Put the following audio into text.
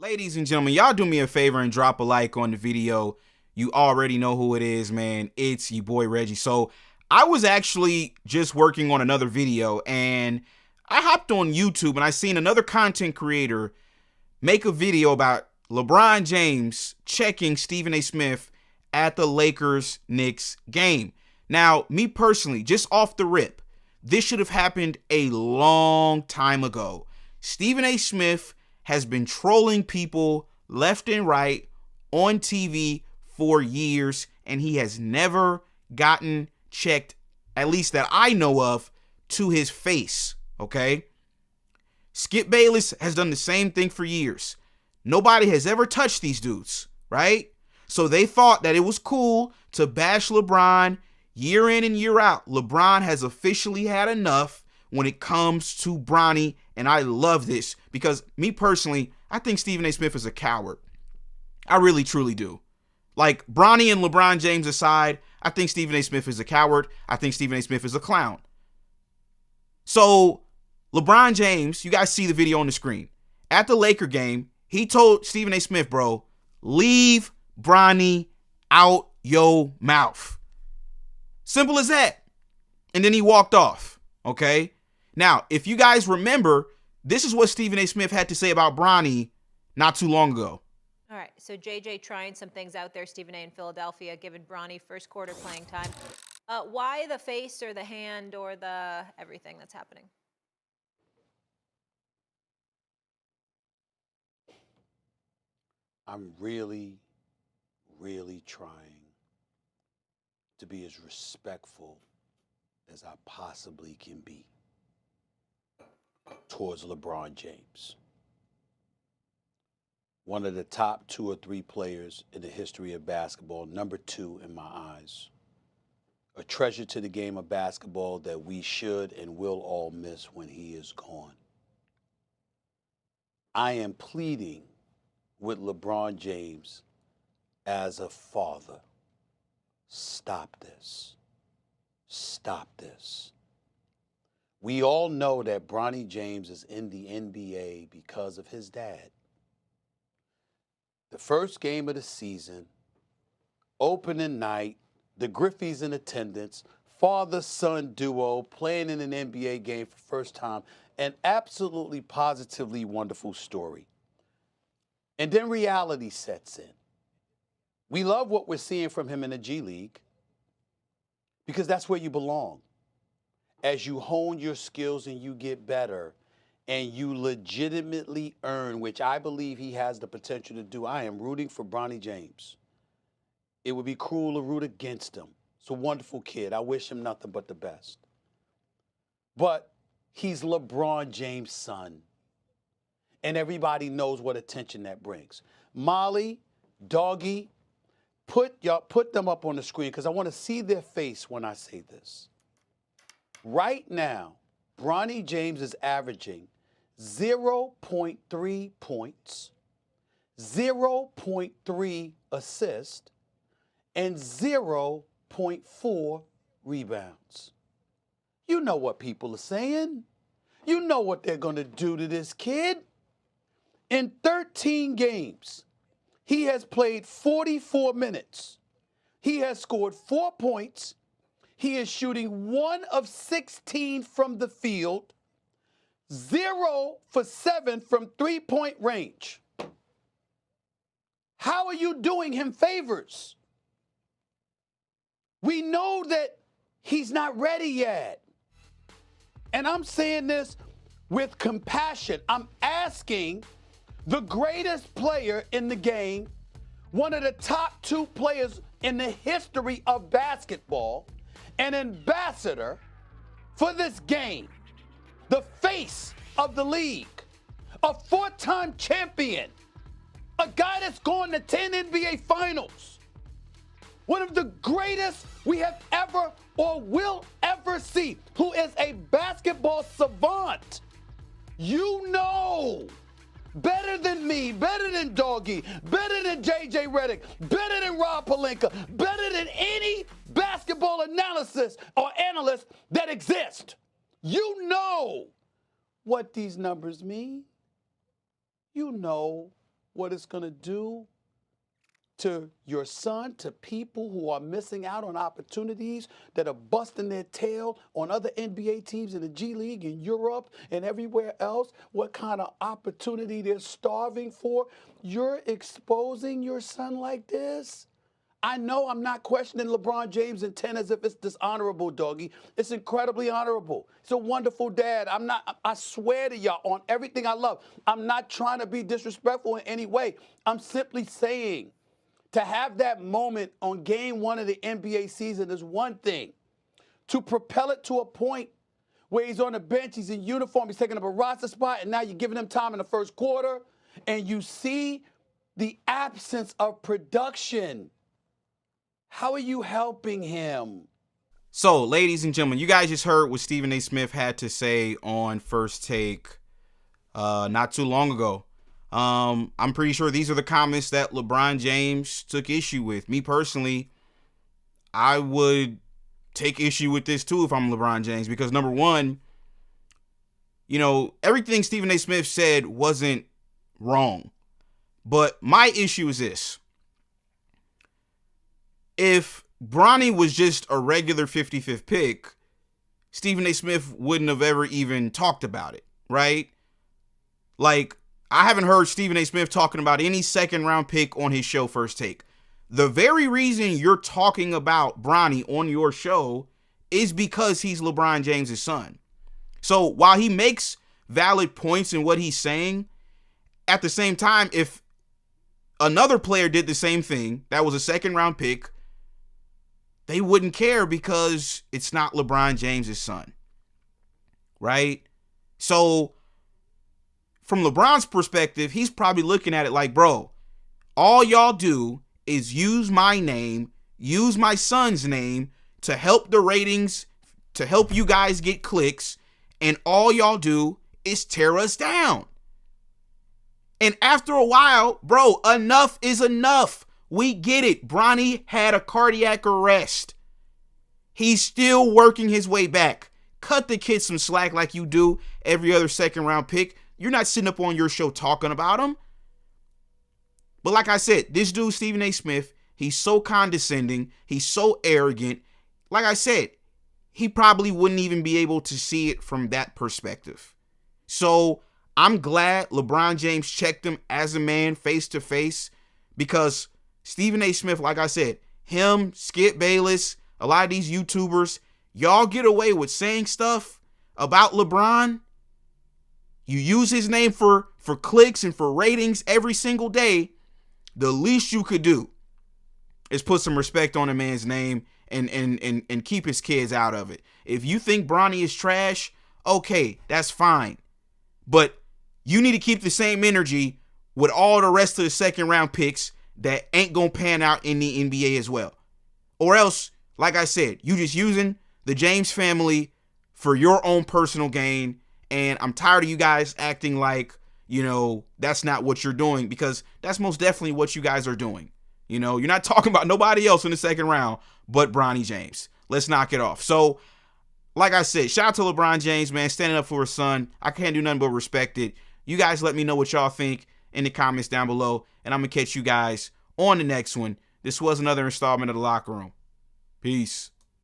Ladies and gentlemen, y'all do me a favor and drop a like on the video. You already know who it is, man. It's your boy Reggie. So I was actually just working on another video and I hopped on YouTube and I seen another content creator make a video about LeBron James checking Stephen A. Smith at the Lakers-Knicks game. Now, me personally, just off the rip, this should have happened a long time ago. Stephen A. Smith has been trolling people left and right on TV for years, and he has never gotten checked, at least that I know of, to his face, okay? Skip Bayless has done the same thing for years. Nobody has ever touched these dudes, right? So they thought that it was cool to bash LeBron year in and year out. LeBron has officially had enough when it comes to Bronny, and I love this because me personally, I think Stephen A. Smith is a coward. I really, truly do. Like, Bronny and LeBron James aside, I think Stephen A. Smith is a coward. I think Stephen A. Smith is a clown. So, LeBron James, you guys see the video on the screen. At the Laker game, he told Stephen A. Smith, bro, leave Bronny out your mouth. Simple as that. And then he walked off, okay? Now, if you guys remember, this is what Stephen A. Smith had to say about Bronny not too long ago. All right, so JJ trying some things out there, Stephen A. in Philadelphia, giving Bronny first quarter playing time. Why the face or the hand or the everything that's happening? I'm really, really trying to be as respectful as I possibly can be towards LeBron James. One of the top 2 or 3 players in the history of basketball, number 2 in my eyes. A treasure to the game of basketball that we should and will all miss when he is gone. I am pleading with LeBron James as a father. Stop this. Stop this. We all know that Bronny James is in the NBA because of his dad. The first game of the season, opening night, the Griffeys in attendance, father-son duo playing in an NBA game for the first time, an absolutely positively wonderful story. And then reality sets in. We love what we're seeing from him in the G League because that's where you belong. As you hone your skills and you get better and you legitimately earn, which I believe he has the potential to do. I am rooting for Bronny James. It would be cruel to root against him. He's a wonderful kid. I wish him nothing but the best. But he's LeBron James' son. And everybody knows what attention that brings. Molly, Doggy, put them up on the screen because I want to see their face when I say this. Right now, Bronny James is averaging 0.3 points, 0.3 assists, and 0.4 rebounds. You know what people are saying. You know what they're going to do to this kid. In 13 games, he has played 44 minutes. He has scored 4 points. He is shooting 1 of 16 from the field, 0 for 7 from three-point range. How are you doing him favors? We know that he's not ready yet. And I'm saying this with compassion. I'm asking the greatest player in the game, one of the top 2 players in the history of basketball, an ambassador for this game, the face of the league, a 4-time champion, a guy that's gone to 10 NBA finals, one of the greatest we have ever or will ever see, who is a basketball savant. You know, better than me, better than Doggy, better than JJ Redick, better than Rob Pelinka, better than any basketball analysis or analyst that exists. You know what these numbers mean. You know what it's going to do to your son, to people who are missing out on opportunities, that are busting their tail on other NBA teams in the G League, in Europe, and everywhere else, what kind of opportunity they're starving for? You're exposing your son like this? I know I'm not questioning LeBron James' intent as if it's dishonorable, doggy. It's incredibly honorable. He's a wonderful dad. I swear to y'all on everything I love, I'm not trying to be disrespectful in any way. I'm simply saying, to have that moment on game 1 of the NBA season is one thing. To propel it to a point where he's on the bench, he's in uniform, he's taking up a roster spot, and now you're giving him time in the first quarter, and you see the absence of production. How are you helping him? So, ladies and gentlemen, you guys just heard what Stephen A. Smith had to say on First Take not too long ago. I'm pretty sure these are the comments that LeBron James took issue with. Me personally, I would take issue with this too if I'm LeBron James, because number one, everything Stephen A. Smith said wasn't wrong. But my issue is this. If Bronny was just a regular 55th pick, Stephen A. Smith wouldn't have ever even talked about it, right? Like, I haven't heard Stephen A. Smith talking about any second round pick on his show First Take. The very reason you're talking about Bronny on your show is because he's LeBron James' son. So while he makes valid points in what he's saying, at the same time, if another player did the same thing, that was a second round pick, they wouldn't care because it's not LeBron James' son, right? So from LeBron's perspective, he's probably looking at it like, bro, all y'all do is use my name, use my son's name to help the ratings, to help you guys get clicks, and all y'all do is tear us down. And after a while, bro, enough is enough. We get it. Bronny had a cardiac arrest. He's still working his way back. Cut the kid some slack like you do every other second round pick. You're not sitting up on your show talking about him. But like I said, this dude, Stephen A. Smith, he's so condescending. He's so arrogant. Like I said, he probably wouldn't even be able to see it from that perspective. So I'm glad LeBron James checked him as a man face to face, because Stephen A. Smith, like I said, him, Skip Bayless, a lot of these YouTubers, y'all get away with saying stuff about LeBron. You use his name for clicks and for ratings every single day. The least you could do is put some respect on a man's name and keep his kids out of it. If you think Bronny is trash, okay, that's fine. But you need to keep the same energy with all the rest of the second round picks that ain't gonna pan out in the NBA as well. Or else, like I said, you just using the James family for your own personal gain. And I'm tired of you guys acting like, that's not what you're doing, because that's most definitely what you guys are doing. You're not talking about nobody else in the second round but Bronny James. Let's knock it off. So, like I said, shout out to LeBron James, man, standing up for his son. I can't do nothing but respect it. You guys let me know what y'all think in the comments down below, and I'm going to catch you guys on the next one. This was another installment of The Locker Room. Peace.